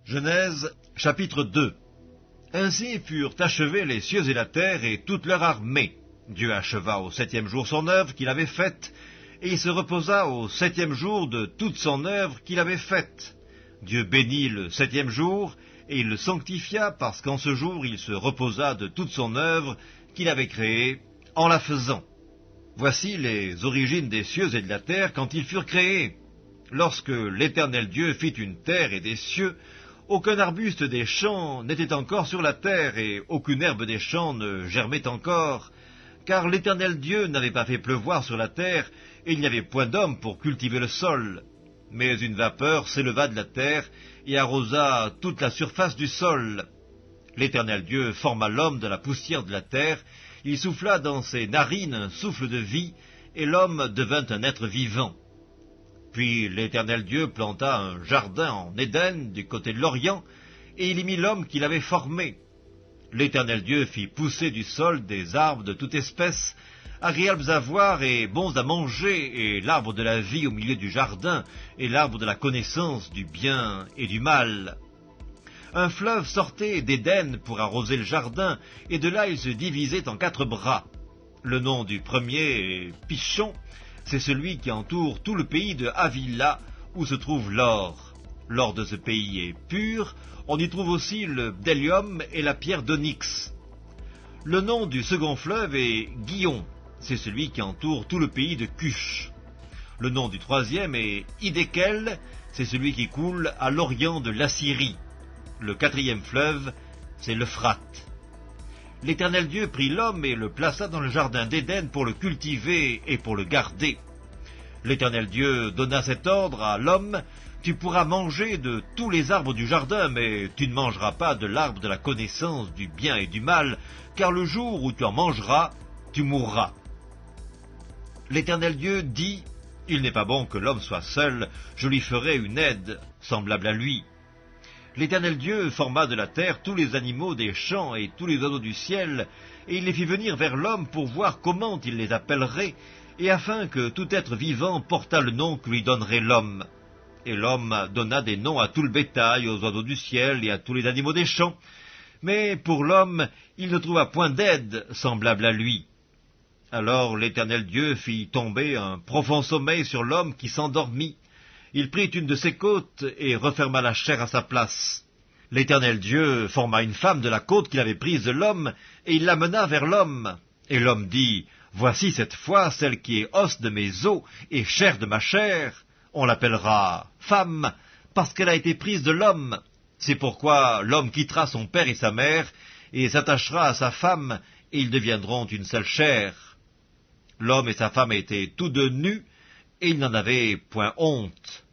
Genèse, chapitre 2. Ainsi furent achevés les cieux et la terre et toute leur armée. Dieu acheva au 7e jour son œuvre qu'il avait faite, et il se reposa au 7e jour de toute son œuvre qu'il avait faite. Dieu bénit le 7e jour, et il le sanctifia, parce qu'en ce jour il se reposa de toute son œuvre qu'il avait créée, en la faisant. Voici les origines des cieux et de la terre quand ils furent créés. Lorsque l'Éternel Dieu fit une terre et des cieux, aucun arbuste des champs n'était encore sur la terre, et aucune herbe des champs ne germait encore, car l'Éternel Dieu n'avait pas fait pleuvoir sur la terre, et il n'y avait point d'homme pour cultiver le sol. Mais une vapeur s'éleva de la terre, et arrosa toute la surface du sol. L'Éternel Dieu forma l'homme de la poussière de la terre, il souffla dans ses narines un souffle de vie, et l'homme devint un être vivant. Puis l'Éternel Dieu planta un jardin en Éden, du côté de l'Orient, et il y mit l'homme qu'il avait formé. L'Éternel Dieu fit pousser du sol des arbres de toute espèce, agréables à voir et bons à manger, et l'arbre de la vie au milieu du jardin, et l'arbre de la connaissance du bien et du mal. Un fleuve sortait d'Éden pour arroser le jardin, et de là il se divisait en 4 bras. Le nom du premier est Pishon. C'est celui qui entoure tout le pays de Havila, où se trouve l'or. L'or de ce pays est pur, on y trouve aussi le bdellium et la pierre d'onyx. Le nom du second fleuve est Gihon, c'est celui qui entoure tout le pays de Cush. Le nom du troisième est Hiddekel, c'est celui qui coule à l'orient de l'Assyrie. Le 4e fleuve, c'est l'Euphrate. L'Éternel Dieu prit l'homme et le plaça dans le jardin d'Éden pour le cultiver et pour le garder. L'Éternel Dieu donna cet ordre à l'homme: tu pourras manger de tous les arbres du jardin, mais tu ne mangeras pas de l'arbre de la connaissance du bien et du mal, car le jour où tu en mangeras, tu mourras. L'Éternel Dieu dit: il n'est pas bon que l'homme soit seul, je lui ferai une aide semblable à lui. L'Éternel Dieu forma de la terre tous les animaux des champs et tous les oiseaux du ciel, et il les fit venir vers l'homme pour voir comment il les appellerait, et afin que tout être vivant portât le nom que lui donnerait l'homme. Et l'homme donna des noms à tout le bétail, aux oiseaux du ciel et à tous les animaux des champs. Mais pour l'homme, il ne trouva point d'aide semblable à lui. Alors l'Éternel Dieu fit tomber un profond sommeil sur l'homme qui s'endormit. Il prit une de ses côtes et referma la chair à sa place. L'Éternel Dieu forma une femme de la côte qu'il avait prise de l'homme, et il l'amena vers l'homme. Et l'homme dit: voici cette fois celle qui est os de mes os et chair de ma chair. On l'appellera femme, parce qu'elle a été prise de l'homme. C'est pourquoi l'homme quittera son père et sa mère, et s'attachera à sa femme, et ils deviendront une seule chair. L'homme et sa femme étaient tous deux nus, et ils n'en avaient point honte.